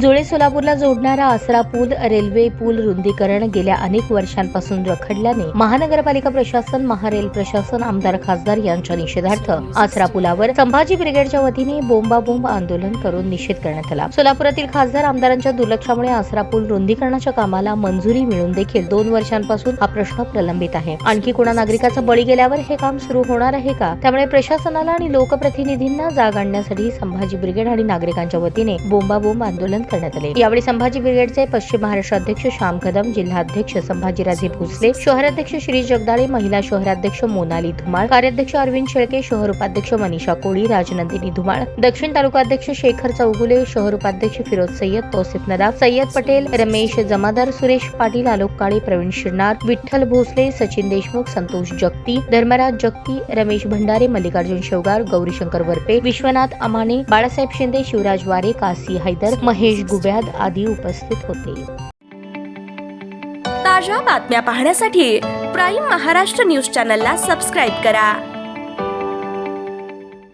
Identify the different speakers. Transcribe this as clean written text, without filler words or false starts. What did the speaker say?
Speaker 1: जुळे सोलापूरला जोडणारा आसरा पूल रेल्वे पूल रुंदीकरण गेल्या अनेक वर्षांपासून रखडल्याने महानगरपालिका प्रशासन, महारेल प्रशासन, आमदार, खासदार यांच्या निषेधार्थ आसरा पुलावर संभाजी ब्रिगेडच्या वतीने बोंबाबोंब आंदोलन करून निषेध करण्यात आला। सोलापुरातील खासदार, आमदारांच्या दुर्लक्षामुळे आसरा पूल रुंदीकरणाच्या कामाला मंजुरी मिळून देखील 2 वर्षांपासून हा प्रश्न प्रलंबित आहे। आणखी कोणा नागरिकाचा बळी गेल्यावर हे काम सुरू होणार आहे का? त्यामुळे प्रशासनाला आणि लोकप्रतिनिधींना जाग आणण्यासाठी संभाजी ब्रिगेड आणि नागरिकांच्या वतीने बोंबाबोंब आंदोलन करण्यात आले। यावेळी संभाजी ब्रिगेडचे पश्चिम महाराष्ट्र अध्यक्ष श्याम कदम, जिल्हाध्यक्ष संभाजीराजे भोसले, शहराध्यक्ष श्री जगदाळे, महिला शहराध्यक्ष मोनाली धुमाळ, कार्याध्यक्ष अरविंद शेळके, शहर उपाध्यक्ष मनीषा कोळी, राजनंदिनी धुमाळ, दक्षिण तालुका अध्यक्ष शेखर चौगुले, शहर उपाध्यक्ष फिरोज सय्यद, तौसिफ नदाफ, सय्यद पटेल, रमेश जमादार, सुरेश पाटील, आलोक काळे, प्रवीण शिरनार, विठ्ठल भोसले, सचिन देशमुख, संतोष जगती, धर्मराज जगती, रमेश भंडारे, मल्लिकार्जुन शेवगार, गौरीशंकर वरपे, विश्वनाथ अमाने, बाळासाहेब शिंदे, शिवराज वारे, कासी हैदर, महेश गुब्याद आदी उपस्थित होते।
Speaker 2: ताज्या बातम्या पाहण्यासाठी प्राईम महाराष्ट्र न्यूज चॅनलला सबस्क्राईब करा।